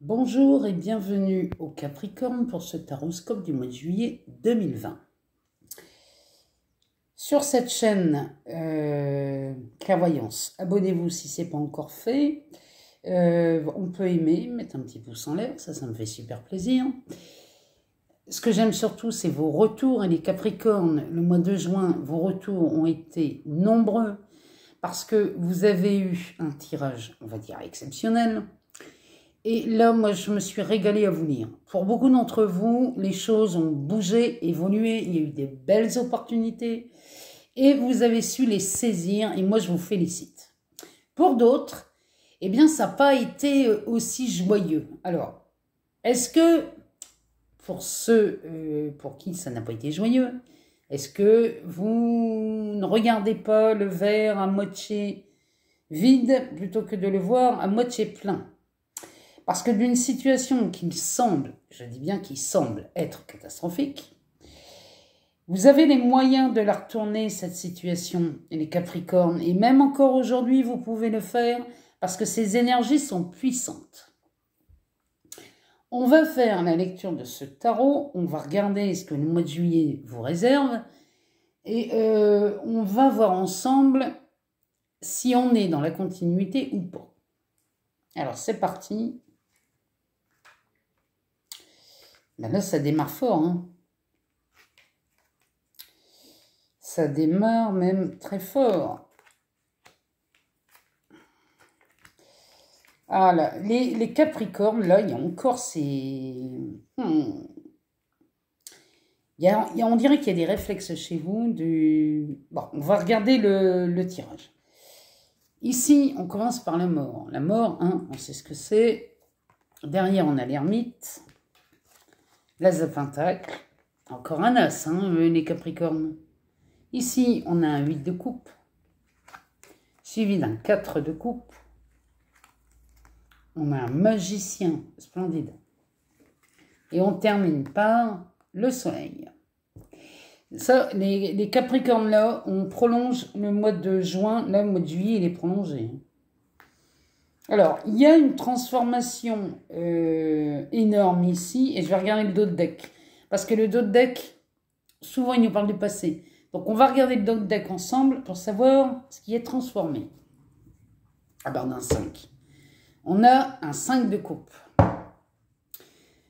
Bonjour et bienvenue au Capricorne pour ce taroscope du mois de juillet 2020. Sur cette chaîne Clairvoyance, abonnez-vous si ce n'est pas encore fait. On peut aimer, mettre un petit pouce en l'air, ça me fait super plaisir. Ce que j'aime surtout, c'est vos retours. Et les Capricornes, le mois de juin, vos retours ont été nombreux parce que vous avez eu un tirage, on va dire, exceptionnel. Et là, moi, je me suis régalée à vous lire. Pour beaucoup d'entre vous, les choses ont bougé, évolué. Il y a eu des belles opportunités. Et vous avez su les saisir. Et moi, je vous félicite. Pour d'autres, eh bien, ça n'a pas été aussi joyeux. Alors, est-ce que, pour ceux pour qui ça n'a pas été joyeux, est-ce que vous ne regardez pas le verre à moitié vide plutôt que de le voir à moitié plein ? Parce que d'une situation qui semble, je dis bien qui semble être catastrophique, vous avez les moyens de la retourner, cette situation, les Capricornes. Et même encore aujourd'hui, vous pouvez le faire parce que ces énergies sont puissantes. On va faire la lecture de ce tarot. On va regarder ce que le mois de juillet vous réserve. Et on va voir ensemble si on est dans la continuité ou pas. Alors, c'est parti. Ben là, ça démarre fort. Hein. Ça démarre même très fort. Ah là, les Capricornes, là, il y a encore ces... on dirait qu'il y a des réflexes chez vous. Bon, on va regarder le tirage. Ici, on commence par la mort. La mort, hein, on sait ce que c'est. Derrière, on a l'ermite. L'as de pentacle, encore un as, hein, les Capricornes. Ici, on a un 8 de coupe, suivi d'un 4 de coupe. On a un magicien splendide. Et on termine par le soleil. Ça, les Capricornes, là, on prolonge le mois de juin. Là, le mois de juillet, il est prolongé. Alors, il y a une transformation énorme ici, et je vais regarder le dos de deck. Parce que le dos de deck, souvent, il nous parle du passé. Donc, on va regarder le dos de deck ensemble pour savoir ce qui est transformé. À part d'un 5. On a un 5 de coupe.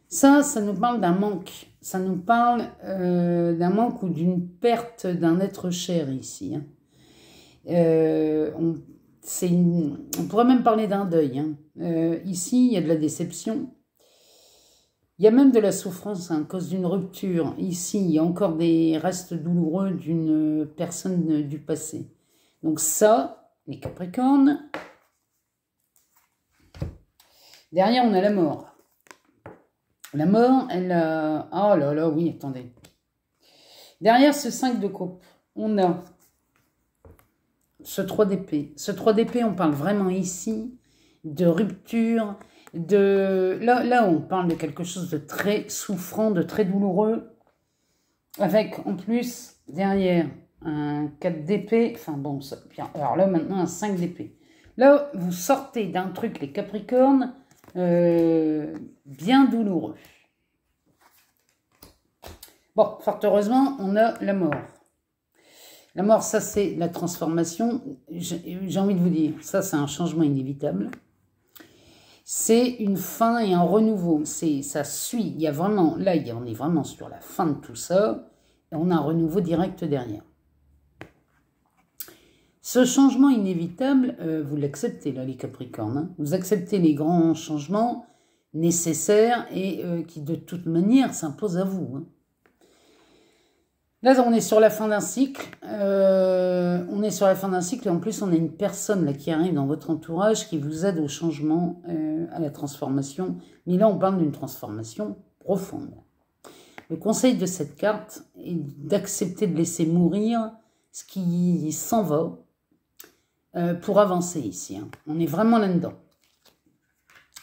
Ça nous parle d'un manque. Ça nous parle d'un manque ou d'une perte d'un être cher ici. Hein. On pourrait même parler d'un deuil. Hein. Ici, il y a de la déception. Il y a même de la souffrance à cause d'une rupture. Ici, il y a encore des restes douloureux d'une personne du passé. Donc ça, les Capricornes. Derrière, on a la mort. La mort, elle a... Oh là là, oui, attendez. Derrière ce 5 de coupe, on a... ce 3 d'épée. Ce 3 d'épée, on parle vraiment ici de rupture, Là, on parle de quelque chose de très souffrant, de très douloureux, avec en plus, derrière, un 4 d'épée, enfin bon, ça, alors là, maintenant, un 5 d'épée. Là, vous sortez d'un truc, les Capricornes, bien douloureux. Bon, fort heureusement, on a la mort. La mort, ça, c'est la transformation. J'ai envie de vous dire, ça, c'est un changement inévitable. C'est une fin et un renouveau. Ça suit. Il y a vraiment, là, on est vraiment sur la fin de tout ça. Et on a un renouveau direct derrière. Ce changement inévitable, vous l'acceptez, là, les Capricornes. Hein. Vous acceptez les grands changements nécessaires et qui, de toute manière, s'imposent à vous. Hein. Là, on est sur la fin d'un cycle. On est sur la fin d'un cycle et en plus, on a une personne là, qui arrive dans votre entourage qui vous aide au changement, à la transformation. Mais là, on parle d'une transformation profonde. Le conseil de cette carte est d'accepter de laisser mourir ce qui s'en va pour avancer ici. Hein. On est vraiment là-dedans.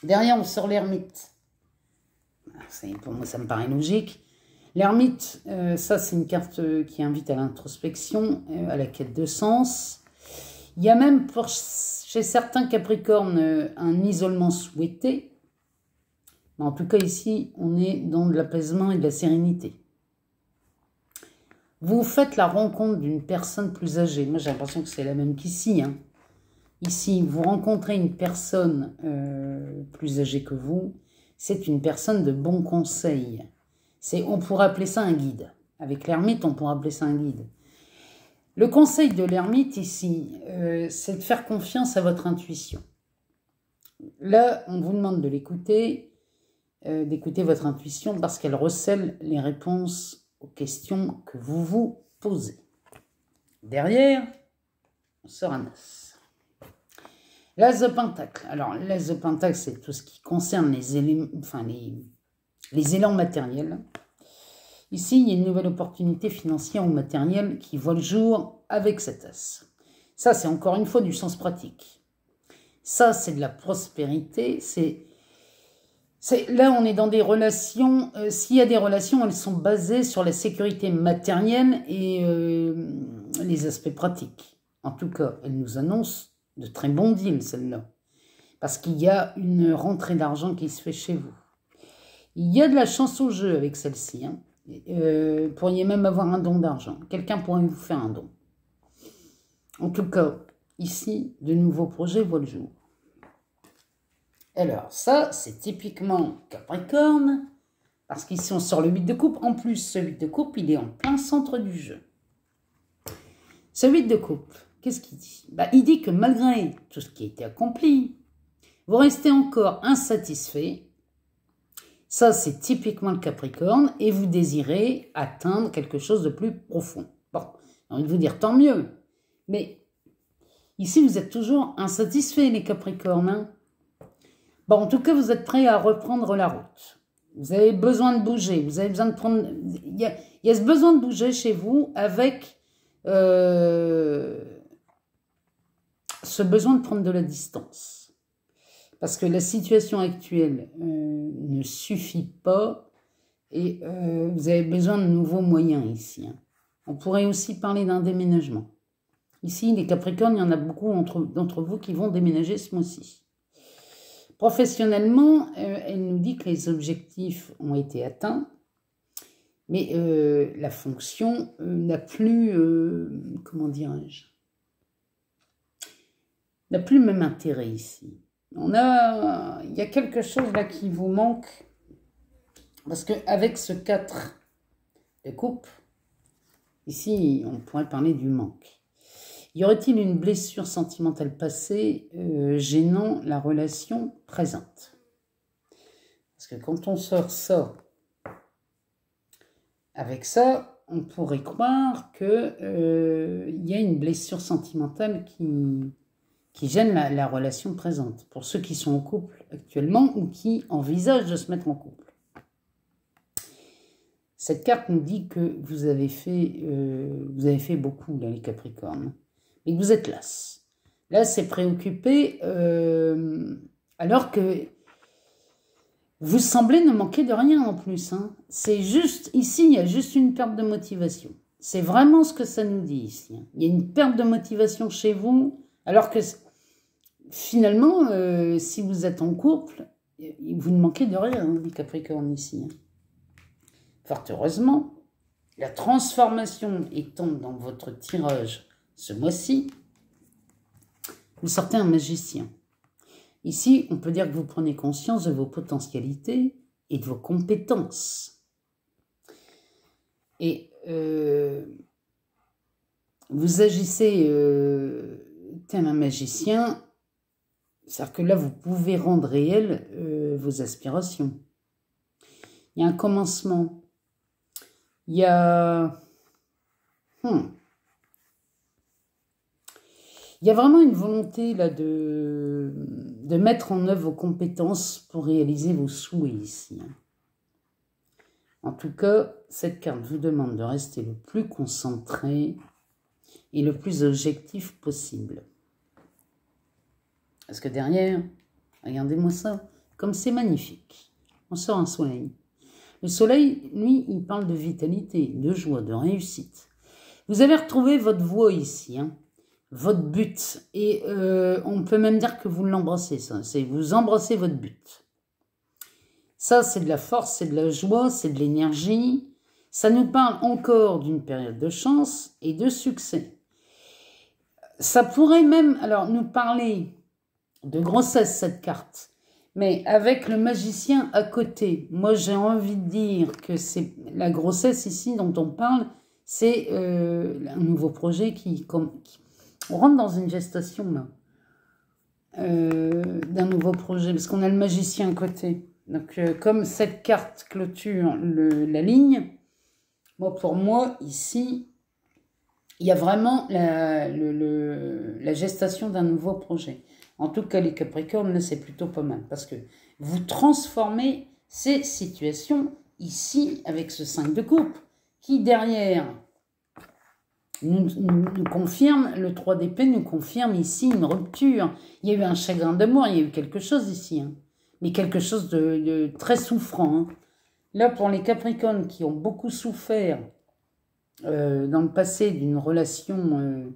Derrière, on sort l'ermite. Pour moi, ça me paraît logique. L'ermite, ça c'est une carte qui invite à l'introspection, à la quête de sens. Il y a même chez certains Capricornes un isolement souhaité. Mais en tout cas, ici, on est dans de l'apaisement et de la sérénité. Vous faites la rencontre d'une personne plus âgée. Moi, j'ai l'impression que c'est la même qu'ici. Hein. Ici, vous rencontrez une personne plus âgée que vous. C'est une personne de bon conseil. On pourrait appeler ça un guide. Avec l'ermite, on pourrait appeler ça un guide. Le conseil de l'ermite ici, c'est de faire confiance à votre intuition. Là, on vous demande de l'écouter, d'écouter votre intuition parce qu'elle recèle les réponses aux questions que vous vous posez. Derrière, on sort un as. L'as de pentacle. Alors, l'as de pentacle, c'est tout ce qui concerne les éléments, enfin les élans matériels. Ici, il y a une nouvelle opportunité financière ou matérielle qui voit le jour avec cet as. Ça, c'est encore une fois du sens pratique. Ça, c'est de la prospérité. Là, on est dans des relations. S'il y a des relations, elles sont basées sur la sécurité matérielle et les aspects pratiques. En tout cas, elles nous annoncent de très bons deals, celle-là. Parce qu'il y a une rentrée d'argent qui se fait chez vous. Il y a de la chance au jeu avec celle-ci. Hein. Pourriez même avoir un don d'argent. Quelqu'un pourrait vous faire un don. En tout cas, ici, de nouveaux projets voient le jour. Alors, ça, c'est typiquement Capricorne, parce qu'ici, on sort le 8 de coupe. En plus, ce 8 de coupe, il est en plein centre du jeu. Ce 8 de coupe, qu'est-ce qu'il dit? Il dit que malgré tout ce qui a été accompli, vous restez encore insatisfait. Ça, c'est typiquement le Capricorne, et vous désirez atteindre quelque chose de plus profond. Bon, j'ai envie de vous dire tant mieux, mais ici, vous êtes toujours insatisfait, les Capricornes. Hein. Bon, en tout cas, vous êtes prêts à reprendre la route. Vous avez besoin de bouger, vous avez besoin de prendre... Il y a ce besoin de bouger chez vous avec ce besoin de prendre de la distance. Parce que la situation actuelle ne suffit pas et vous avez besoin de nouveaux moyens ici. Hein. On pourrait aussi parler d'un déménagement. Ici, les Capricornes, il y en a beaucoup d'entre vous qui vont déménager ce mois-ci. Professionnellement, elle nous dit que les objectifs ont été atteints, mais la fonction n'a plus, comment dirais-je, n'a plus le même intérêt ici. Il y a quelque chose là qui vous manque, parce qu'avec ce 4 de coupe, ici, on pourrait parler du manque. Y aurait-il une blessure sentimentale passée gênant la relation présente? Parce que quand on sort ça, avec ça, on pourrait croire qu'il y a une blessure sentimentale qui gêne la relation présente. Pour ceux qui sont en couple actuellement ou qui envisagent de se mettre en couple. Cette carte nous dit que vous avez fait beaucoup, là, les Capricornes. Et que vous êtes las. Là, c'est préoccupé, alors que vous semblez ne manquer de rien en plus. Hein. C'est juste, ici, il y a juste une perte de motivation. C'est vraiment ce que ça nous dit ici. Hein. Il y a une perte de motivation chez vous, alors que finalement, si vous êtes en couple, vous ne manquez de rien, hein, les Capricornes ici. Hein. Fort heureusement, la transformation étant dans votre tirage ce mois-ci, vous sortez un magicien. Ici, on peut dire que vous prenez conscience de vos potentialités et de vos compétences. Et vous agissez tel un magicien, c'est-à-dire que là, vous pouvez rendre réelles vos aspirations. Il y a un commencement. Il y a... Il y a vraiment une volonté là de mettre en œuvre vos compétences pour réaliser vos souhaits ici. En tout cas, cette carte vous demande de rester le plus concentré et le plus objectif possible. Parce que derrière, regardez-moi ça, comme c'est magnifique. On sort un soleil. Le soleil, lui, il parle de vitalité, de joie, de réussite. Vous avez retrouvé votre voie ici, hein. Votre but, et on peut même dire que vous l'embrassez, ça, c'est vous embrassez votre but. Ça, c'est de la force, c'est de la joie, c'est de l'énergie. Ça nous parle encore d'une période de chance et de succès. Ça pourrait même, alors, nous parler de grossesse, cette carte, mais avec le magicien à côté. Moi, j'ai envie de dire que c'est la grossesse ici dont on parle, c'est un nouveau projet on rentre dans une gestation, là, d'un nouveau projet, parce qu'on a le magicien à côté. Donc, comme cette carte clôture la ligne, moi, pour moi, ici, il y a vraiment la gestation d'un nouveau projet. En tout cas, les Capricornes, là, c'est plutôt pas mal, parce que vous transformez ces situations ici, avec ce 5 de coupe, qui derrière nous confirme, le 3 d'épée nous confirme ici une rupture. Il y a eu un chagrin d'amour, il y a eu quelque chose ici, hein, mais quelque chose de très souffrant. Hein. Là, pour les Capricornes qui ont beaucoup souffert dans le passé d'une relation,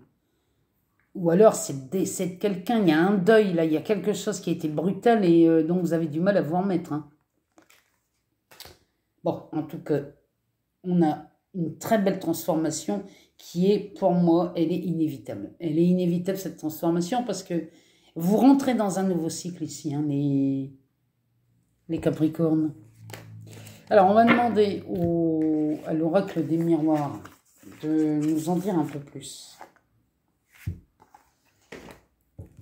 ou alors c'est quelqu'un, il y a un deuil, là, il y a quelque chose qui a été brutal et dont vous avez du mal à vous en mettre. Hein. Bon, en tout cas, on a une très belle transformation qui est, pour moi, elle est inévitable. Elle est inévitable, cette transformation, parce que vous rentrez dans un nouveau cycle ici, hein, les Capricornes. Alors, on va demander à l'oracle des miroirs de nous en dire un peu plus.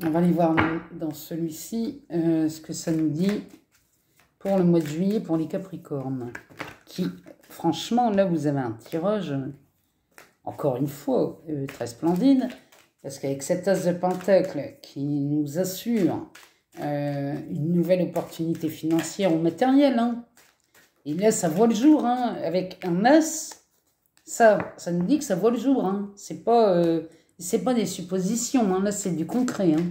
On va aller voir dans celui-ci ce que ça nous dit pour le mois de juillet pour les Capricornes. Qui, franchement, là, vous avez un tirage, encore une fois, très splendide, parce qu'avec cet as de pentacle qui nous assure une nouvelle opportunité financière ou matérielle, hein, et là, ça voit le jour, hein, avec un as, ça nous dit que ça voit le jour, hein. C'est pas des suppositions, hein, là, c'est du concret. Hein.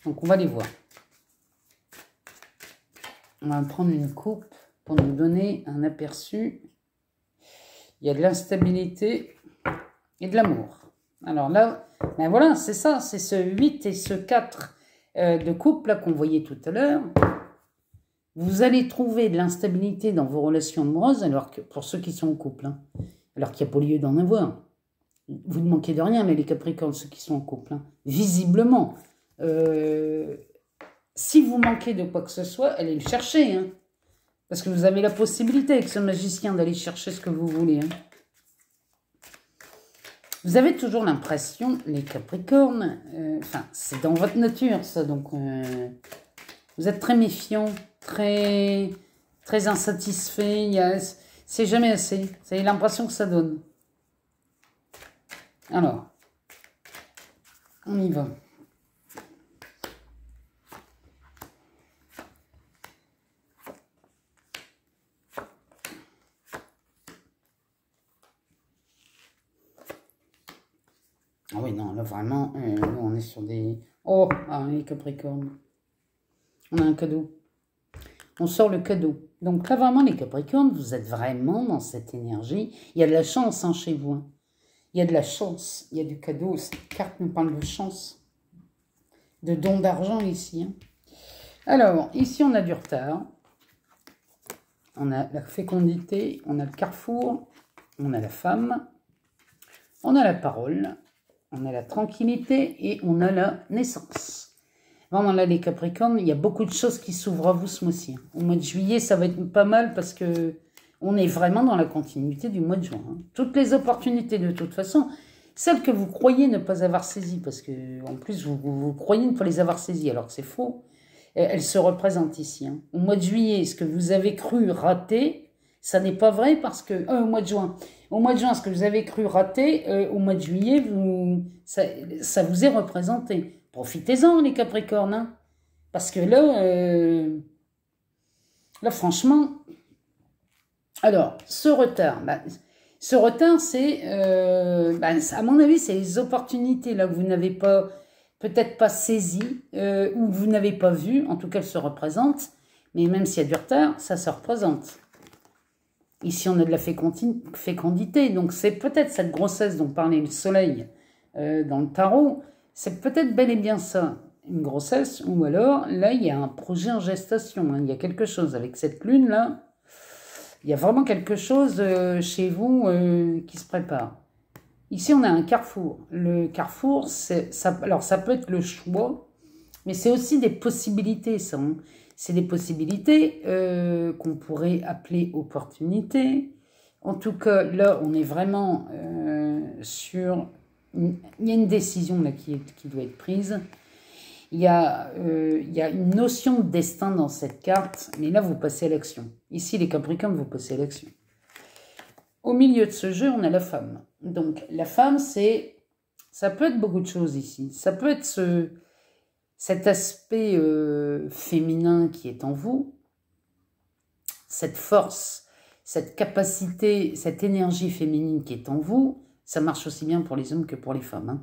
Donc, on va les voir. On va prendre une coupe pour nous donner un aperçu. Il y a de l'instabilité et de l'amour. Alors là, ben voilà, c'est ça, c'est ce 8 et ce 4 de coupe là qu'on voyait tout à l'heure. Vous allez trouver de l'instabilité dans vos relations amoureuses, alors que pour ceux qui sont en couple, hein, alors qu'il n'y a pas lieu d'en avoir. Vous ne manquez de rien, mais les Capricornes, ceux qui sont en couple, hein, visiblement, si vous manquez de quoi que ce soit, allez le chercher, hein, parce que vous avez la possibilité avec ce magicien d'aller chercher ce que vous voulez. Hein. Vous avez toujours l'impression, les Capricornes, enfin, c'est dans votre nature, ça, donc vous êtes très méfiants, très insatisfaits, c'est jamais assez, vous avez l'impression que ça donne. Alors, on y va. Ah oui, non, là vraiment, nous on est sur des... Oh, les Capricornes. On a un cadeau. On sort le cadeau. Donc là vraiment, les Capricornes, vous êtes vraiment dans cette énergie. Il y a de la chance hein, chez vous. Hein. Il y a de la chance, il y a du cadeau. Cette carte nous parle de chance, de don d'argent ici. Hein. Alors, ici on a du retard. On a la fécondité, on a le carrefour, on a la femme, on a la parole, on a la tranquillité et on a la naissance. Vraiment là, les Capricornes, il y a beaucoup de choses qui s'ouvrent à vous ce mois-ci. Au mois de juillet, ça va être pas mal parce que on est vraiment dans la continuité du mois de juin. Hein. Toutes les opportunités, de toute façon, celles que vous croyez ne pas avoir saisies, parce que en plus, vous croyez ne pas les avoir saisies, alors que c'est faux, elles se représentent ici. Hein. Au mois de juillet, ce que vous avez cru rater, ça n'est pas vrai parce que... au mois de juin. Au mois de juin, ce que vous avez cru rater, au mois de juillet, ça vous est représenté. Profitez-en, les Capricornes. Hein, parce que là, franchement... Alors, ce retard, c'est, à mon avis, c'est les opportunités là que vous n'avez pas, peut-être pas saisies, ou que vous n'avez pas vues, en tout cas, elles se représentent, mais même s'il y a du retard, ça se représente. Ici, on a de la fécondité, donc c'est peut-être cette grossesse dont parlait le soleil dans le tarot, c'est peut-être bel et bien ça. une grossesse, ou alors, là, il y a un projet en gestation. Hein. Il y a quelque chose avec cette lune-là. Il y a vraiment quelque chose chez vous qui se prépare. Ici, on a un carrefour. Le carrefour, alors ça peut être le choix, mais c'est aussi des possibilités, ça. Hein. C'est des possibilités qu'on pourrait appeler opportunités. En tout cas, là, on est vraiment sur... Il y a une décision là qui doit être prise. Il y a une notion de destin dans cette carte, mais là, vous passez à l'action. Ici, les Capricornes, vous passez à l'action. Au milieu de ce jeu, on a la femme. Donc, la femme, ça peut être beaucoup de choses ici. Ça peut être cet aspect féminin qui est en vous, cette force, cette capacité, cette énergie féminine qui est en vous. Ça marche aussi bien pour les hommes que pour les femmes.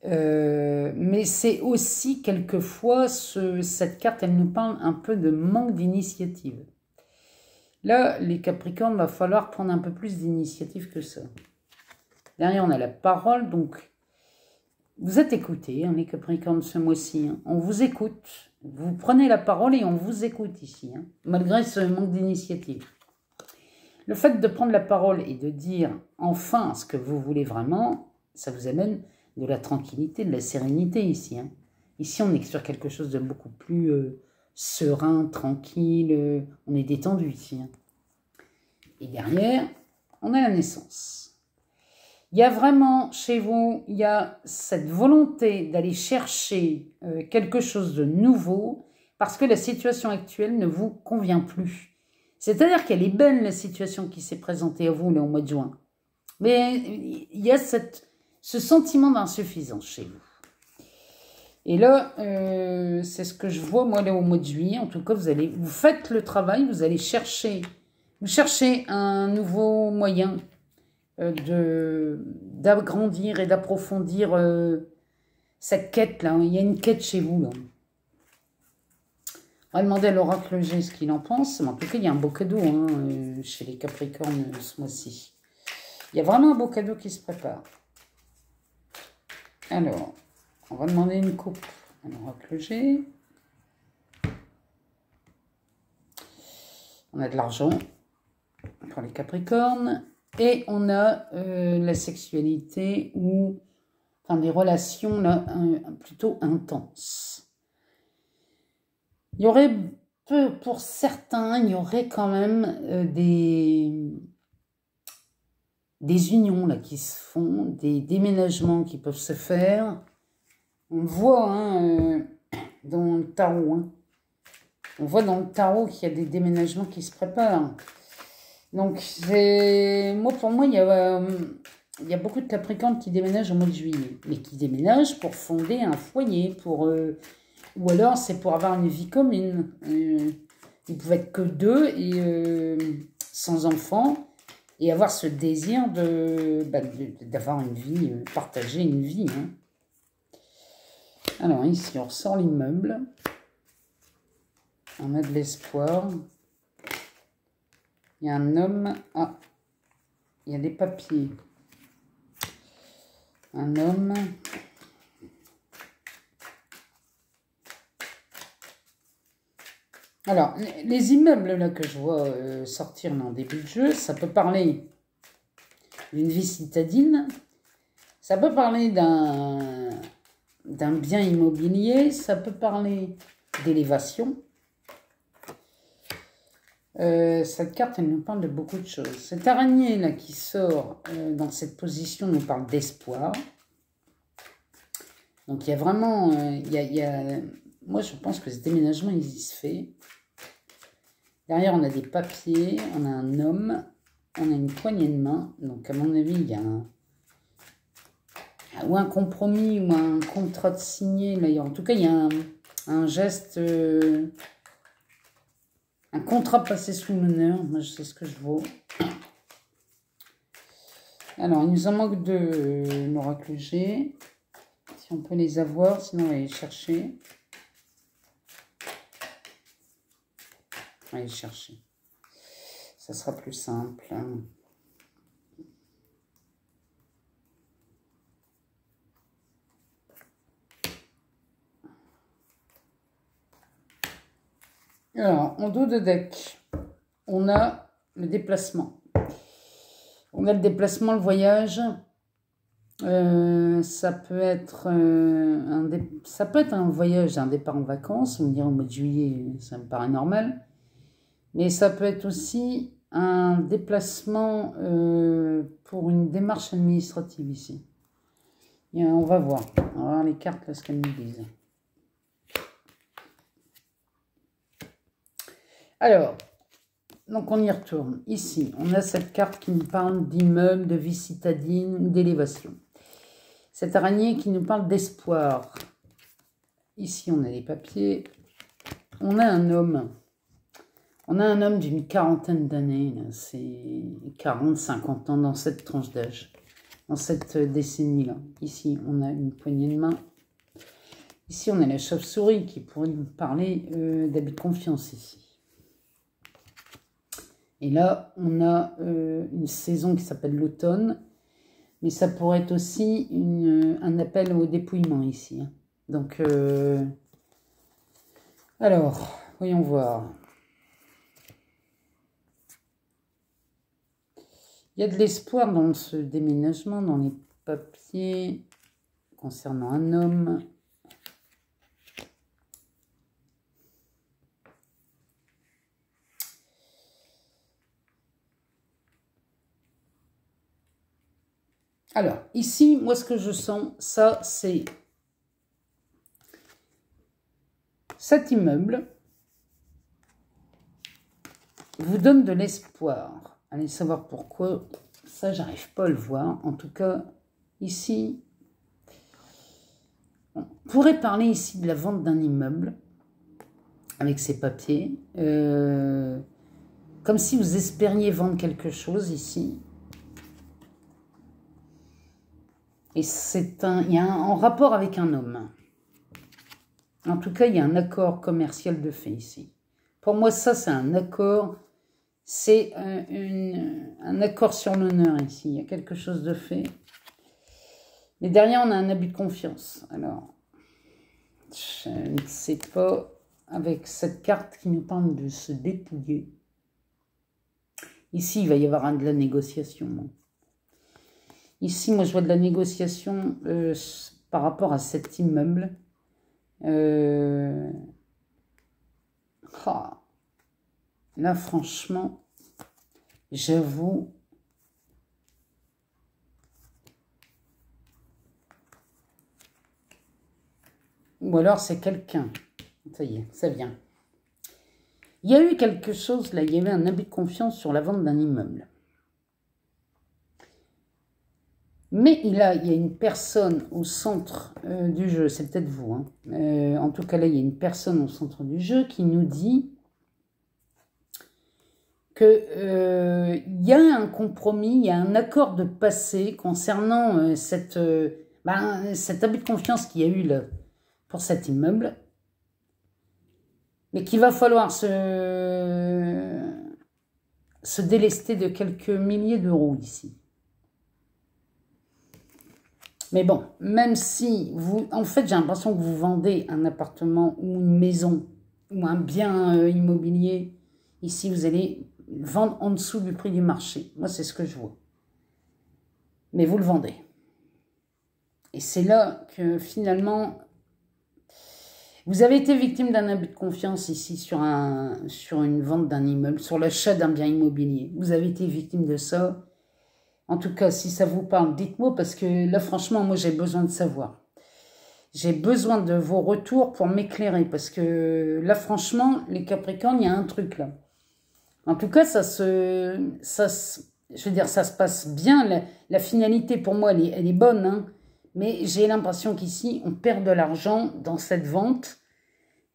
Hein. Mais c'est aussi quelquefois, cette carte, elle nous parle un peu de manque d'initiative. Là, les Capricornes, va falloir prendre un peu plus d'initiative que ça. Derrière, on a la parole, donc vous êtes écoutés, hein, les Capricornes, ce mois-ci. Hein. On vous écoute, vous prenez la parole et on vous écoute ici, hein, malgré ce manque d'initiative. Le fait de prendre la parole et de dire enfin ce que vous voulez vraiment, ça vous amène de la tranquillité, de la sérénité ici. Hein. Ici, on est sur quelque chose de beaucoup plus serein, tranquille, on est détendu ici. Hein. Et derrière, on a la naissance. Il y a vraiment, chez vous, il y a cette volonté d'aller chercher quelque chose de nouveau parce que la situation actuelle ne vous convient plus. C'est-à-dire qu'elle est belle, la situation qui s'est présentée à vous là, au mois de juin. Mais il y a ce sentiment d'insuffisance chez vous. Et là, c'est ce que je vois, moi, là, au mois de juillet. En tout cas, vous faites le travail, vous allez chercher, un nouveau moyen d'agrandir et d'approfondir cette quête-là. Il y a une quête chez vous, là. On va demander à l'oracle G ce qu'il en pense. Mais en tout cas, il y a un beau cadeau hein, chez les Capricornes ce mois-ci. Il y a vraiment un beau cadeau qui se prépare. Alors, on va demander une coupe à l'oracle G. On a de l'argent pour les Capricornes. Et on a la sexualité ou enfin, des relations là, plutôt intenses. Il y aurait, pour certains, il y aurait quand même des unions là, qui se font, des déménagements qui peuvent se faire. On voit hein, dans le tarot, hein. On voit dans le tarot qu'il y a des déménagements qui se préparent. Donc, pour moi, il y a beaucoup de Capricornes qui déménagent au mois de juillet. Mais qui déménagent pour fonder un foyer, ou alors c'est pour avoir une vie commune. Ils pouvaient être que deux et sans enfants et avoir ce désir d'avoir une vie, partager une vie. Hein. Alors ici, on ressort l'immeuble. On a de l'espoir. Il y a un homme. Ah, il y a des papiers. Un homme. Alors, les immeubles là que je vois sortir dans le début de jeu, ça peut parler d'une vie citadine, ça peut parler d'un bien immobilier, ça peut parler d'élévation. Cette carte, elle nous parle de beaucoup de choses. Cette araignée là qui sort dans cette position nous parle d'espoir. Donc, il y a vraiment... moi, je pense que ce déménagement, il se fait. Derrière, on a des papiers, on a un homme, on a une poignée de main. Donc, à mon avis, il y a ou un compromis ou un contrat de signé. Là. En tout cas, il y a un geste, un contrat passé sous l'honneur. Moi, je sais ce que je vaux. Alors, il nous en manque deux, l'oracle G. Si on peut les avoir, sinon on va les chercher. On va les chercher. Ça sera plus simple. Alors, en dos de deck, on a le déplacement. On a le déplacement, le voyage. Ça peut être un voyage, un départ en vacances. On me dirait au mois de juillet, ça me paraît normal. Mais ça peut être aussi un déplacement pour une démarche administrative ici. On va voir. On va voir les cartes, là, ce qu'elles nous disent. Alors, donc on y retourne. Ici, on a cette carte qui nous parle d'immeuble, de vie citadine, d'élévation. Cette araignée qui nous parle d'espoir. Ici, on a les papiers. On a un homme. On a un homme d'une quarantaine d'années. C'est 40, 50 ans dans cette tranche d'âge. Dans cette décennie-là. Ici, on a une poignée de main. Ici, on a la chauve-souris qui pourrait nous parler d'abus de confiance ici. Et là, on a une saison qui s'appelle l'automne. Mais ça pourrait être aussi un appel au dépouillement ici. Hein. Donc, alors, voyons voir. Il y a de l'espoir dans ce déménagement, dans les papiers concernant un homme. Alors, ici, moi, ce que je sens, ça, c'est cet immeuble vous donne de l'espoir. Allez savoir pourquoi. Ça, j'arrive pas à le voir. En tout cas, ici, on pourrait parler ici de la vente d'un immeuble avec ces papiers. Comme si vous espériez vendre quelque chose ici. Et il y a en rapport avec un homme. En tout cas, il y a un accord commercial de fait ici. Pour moi, ça, c'est un accord. C'est un accord sur l'honneur ici. Il y a quelque chose de fait. Mais derrière, on a un abus de confiance. Alors, je ne sais pas, avec cette carte qui nous parle de se dépouiller. Ici, il va y avoir de la négociation. Ici, moi, je vois de la négociation par rapport à cet immeuble. Là, franchement, j'avoue. Ou alors, c'est quelqu'un. Ça y est, ça vient. Il y a eu quelque chose, là, il y avait un abus de confiance sur la vente d'un immeuble. Mais il y a une personne au centre du jeu, c'est peut-être vous. Hein. En tout cas, là, il y a une personne au centre du jeu qui nous dit qu'il y a un compromis, il y a un accord de passé concernant cet abus de confiance qu'il y a eu là, pour cet immeuble. Mais qu'il va falloir se délester de quelques milliers d'euros ici. Mais bon, même si vous... En fait, j'ai l'impression que vous vendez un appartement ou une maison ou un bien immobilier. Ici, vous allez vendre en dessous du prix du marché. Moi, c'est ce que je vois. Mais vous le vendez. Et c'est là que finalement, vous avez été victime d'un abus de confiance ici sur une vente d'un immeuble, sur l'achat d'un bien immobilier. Vous avez été victime de ça. En tout cas, si ça vous parle, dites-moi, parce que là, franchement, moi, j'ai besoin de savoir. J'ai besoin de vos retours pour m'éclairer, parce que là, franchement, les Capricornes, il y a un truc là. En tout cas, je veux dire, ça se passe bien. La finalité, pour moi, elle est bonne, hein, mais j'ai l'impression qu'ici, on perd de l'argent dans cette vente.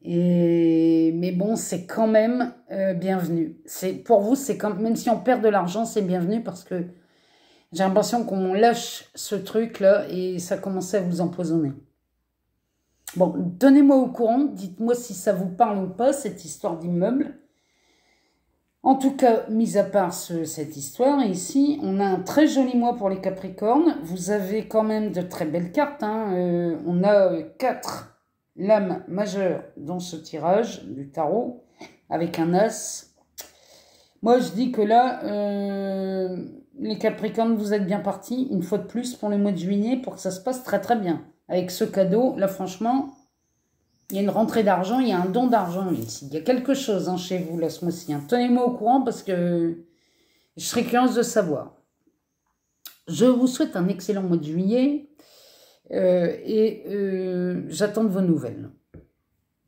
Mais bon, c'est quand même bienvenu. Pour vous, c'est même si on perd de l'argent, c'est bienvenu parce que j'ai l'impression qu'on lâche ce truc-là et ça commence à vous empoisonner. Bon, tenez-moi au courant. Dites-moi si ça vous parle ou pas, cette histoire d'immeuble. En tout cas, mis à part cette histoire, ici, on a un très joli mois pour les Capricornes. Vous avez quand même de très belles cartes. Hein. On a 4 lames majeures dans ce tirage du tarot. avec un as. Moi, je dis que là, les Capricornes, vous êtes bien partis, une fois de plus, pour le mois de juillet, pour que ça se passe très très bien. Avec ce cadeau, là, franchement, il y a une rentrée d'argent, il y a un don d'argent ici. Il y a quelque chose chez vous, là, ce mois-ci. Tenez-moi au courant parce que je serais curieuse de savoir. Je vous souhaite un excellent mois de juillet et j'attends de vos nouvelles.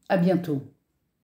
À bientôt.